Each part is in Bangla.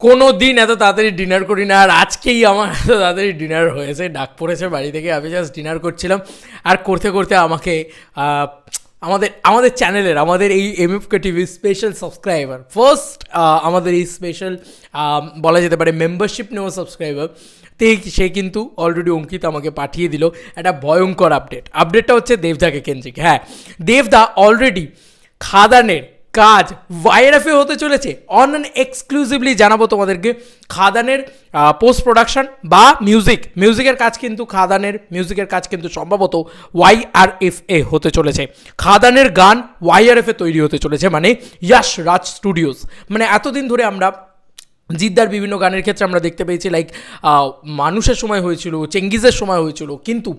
কোনো দিন এত তাড়াতাড়ি ডিনার করি না, আর আজকেই আমার এত তাড়াতাড়ি ডিনার হয়েছে, ডাক পড়েছে বাড়ি থেকে। আমি জাস্ট ডিনার করছিলাম, আর করতে করতে আমাকে আমাদের আমাদের চ্যানেলের, আমাদের এই এমএফকে টিভি স্পেশাল সাবস্ক্রাইবার, ফার্স্ট আমাদের এই স্পেশাল বলা যেতে পারে মেম্বারশিপ নেওয়া সাবস্ক্রাইবার, সে কিন্তু অলরেডি অঙ্কিত আমাকে পাঠিয়ে দিল একটা ভয়ঙ্কর আপডেটটা হচ্ছে দেবদাকে কেন্দ্রিক। হ্যাঁ, দেবদা অলরেডি খাদানের কাজ ওয়াইআরএফে হতে চলেছে। এক্সক্লুসিভলি জানাবো তোমাদেরকে খাদানের পোস্ট প্রোডাকশন বা মিউজিকের কাজ, কিন্তু খাদানের মিউজিকের কাজ কিন্তু সম্ভবত ওয়াইআরএফে হতে চলেছে। খাদানের গান ওয়াইআরএফে তৈরি হতে চলেছে, মানে ইয়াশ রাজ স্টুডিওস। মানে এতদিন ধরে আমরা জিদ্দার বিভিন্ন গানের ক্ষেত্রে আমরা দেখতে পেয়েছি, লাইক মানুষের সময় হয়েছিল, চেঙ্গিজের সময় হয়েছিল, কিন্তু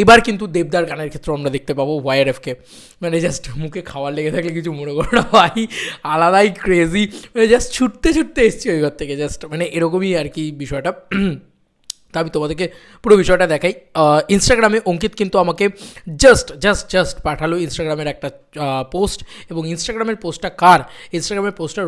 এবার কিন্তু দেবদার গানের ক্ষেত্রে আমরা দেখতে পাবো ওয়াইআরএফকে। মানে জাস্ট মুখে খাবার লেগে থাকলে কিছু মনে করো না ভাই, আলাদাই ক্রেজি, মানে জাস্ট ছুটতে ছুটতে এসছি ওই ঘর থেকে, জাস্ট মানে এরকমই আর কি বিষয়টা। তা আমি তোমাদেরকে পুরো বিষয়টা দেখাই। ইনস্টাগ্রামে অঙ্কিত কিন্তু আমাকে জাস্ট পাঠালো ইনস্টাগ্রামের একটা পোস্ট, এবং ইনস্টাগ্রামের পোস্টটা কার? ইনস্টাগ্রামের পোস্টটা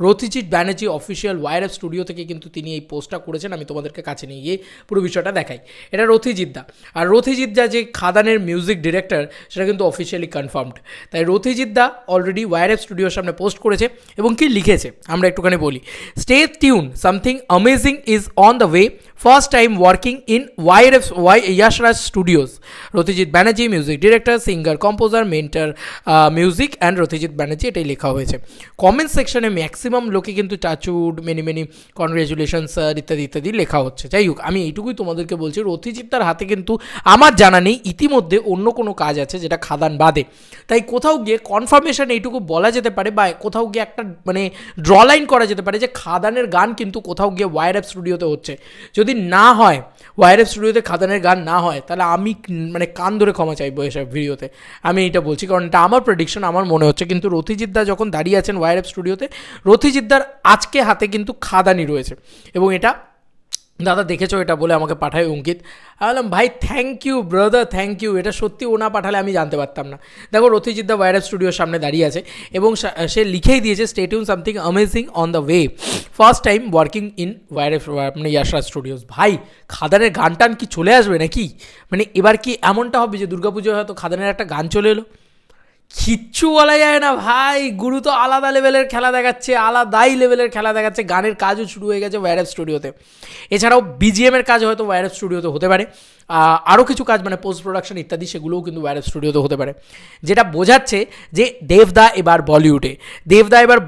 Rathijit Banerjee official YRF studio থেকে কিন্তু তিনি এই পোস্টটা করেছেন। আমি তোমাদেরকে কাছে নিয়ে গিয়ে পুরো বিষয়টা দেখাই। এটা রথিজিৎদা, আর রথিজিৎদা যে খাদানের মিউজিক ডিরেক্টর সেটা কিন্তু অফিসিয়ালি কনফার্মড। তাই রথিজিৎদা অলরেডি ওয়াইআরএফ স্টুডিওর সামনে পোস্ট করেছে, এবং কি লিখেছে আমরা একটুখানি বলি। Stay tune, something amazing is on the way, first time working in Yash Raj studios, Rathijit Banerjee music director, singer, composer, mentor music and Rathijit Banerjee, এটাই লেখা হয়েছে। কমেন্ট সেকশনে ম্যাক্সিমাম লোকে কিন্তু টাচউড, মেনি কনগ্রেচুলেশন স্যার ইত্যাদি ইত্যাদি লেখা হচ্ছে। যাই হোক, আমি এইটুকুই তোমাদেরকে বলছি, রথিজিৎদার হাতে কিন্তু আমার জানা নেই ইতিমধ্যে অন্য কোনো কাজ আছে যেটা খাদান বাদে। তাই কোথাও গিয়ে কনফার্মেশন এইটুকু বলা যেতে পারে, বা কোথাও গিয়ে একটা মানে ড্র লাইন করা যেতে পারে যে খাদানের গান কিন্তু কোথাও গিয়ে ওয়াইআরএফ স্টুডিওতে হচ্ছে। যদি না হয় ওয়াইআরএফ স্টুডিওতে খাদানের গান না হয়, তাহলে আমি মানে কান ধরে ক্ষমা চাইবো এসব ভিডিওতে, আমি এটা বলছি, কারণ এটা আমার প্রেডিকশন, আমার মনে হচ্ছে। কিন্তু রথিজিৎদা যখন দাঁড়িয়ে আছেন ওয়াইআরএফ স্টুডিওতে, রথিজিৎদার আজকে হাতে কিন্তু খাদানি রয়েছে, এবং এটা দাদা দেখেছো এটা বলে আমাকে পাঠায় অঙ্কিত। আমি বললাম ভাই thank you brother, thank you, এটা সত্যি ও না পাঠালে আমি জানতে পারতাম না। দেখো রথিজিৎদা ওয়াইআরএফ স্টুডিওর সামনে দাঁড়িয়ে আছে, এবং সে লিখেই দিয়েছে stay tune, something amazing on the way, first time working in YRF মানে ইয়াশ রাজ স্টুডিওস। ভাই খাদানের গান টান কি চলে আসবে নাকি? মানে এবার কি এমনটা হবে যে দুর্গাপুজোয় হয়তো খাদানের একটা গান চলে এলো? কিচ্ছু বলা যায় না ভাই, গুরু তো আলাদা লেভেলের খেলা দেখাচ্ছে, আলাদাই লেভেলের খেলা দেখাচ্ছে। গানের কাজও শুরু হয়ে গেছে ওয়াইআরএফ স্টুডিওতে। এছাড়াও বিজিএমের কাজ হয়তো ওয়াইআরএফ স্টুডিওতে হতে পারে, আরও কিছু কাজ মানে পোস্ট প্রোডাকশন ইত্যাদি, সেগুলোও কিন্তু ওয়াইআরএফ স্টুডিওতে হতে পারে, যেটা বোঝাচ্ছে যে দেবদা এবার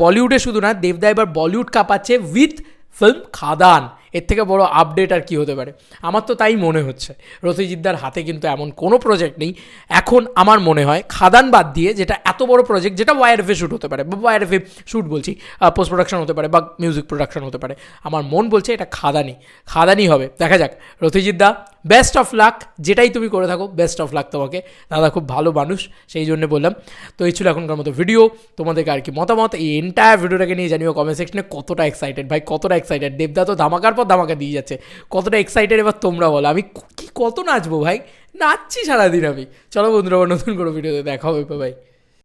বলিউডে শুধু না, দেবদা এবার বলিউড কাঁপাচ্ছে উইথ ফিল্ম খাদান। এর থেকে বড় আপডেট আর কি হতে পারে? আমার তো তাই মনে হচ্ছে। রথিজিৎদার হাতে কিন্তু এমন কোনো প্রজেক্ট নেই এখন আমার মনে হয়, খাদান বাদ দিয়ে, যেটা এত বড় প্রজেক্ট, যেটা ওয়াইআরএফে শ্যুট হতে পারে, বা ওয়াইআরএফে শ্যুট বলছি, পোস্ট প্রোডাকশন হতে পারে বা মিউজিক প্রোডাকশন হতে পারে। আমার মন বলছে এটা খাদানি হবে। দেখা যাক। রথিজিৎদা বেস্ট অফ লাক, যেটাই তুমি করে থাকো বেস্ট অফ লাক তোমাকে, দাদা খুব ভালো মানুষ, সেই জন্য বললাম। তো এই ছিল এখনকার মতো ভিডিও। তোমাদেরকে আর কি মতামত এই এন্টায়ার ভিডিওটাকে নিয়ে জানিও কমেন্ট সেকশনে। কতটা এক্সাইটেড ভাই, কতটা এক্সাইটেড। দেবদা তো ধামাকার পর ধামাকা দিয়ে যাচ্ছে, কতটা এক্সাইটেড এবার তোমরা বলো। আমি কি কত নাচবো ভাই, নাচছি সারাদিন আমি। চলো বন্ধুরা, আবার নতুন কোনো ভিডিওতে দেখা হবে ভাই।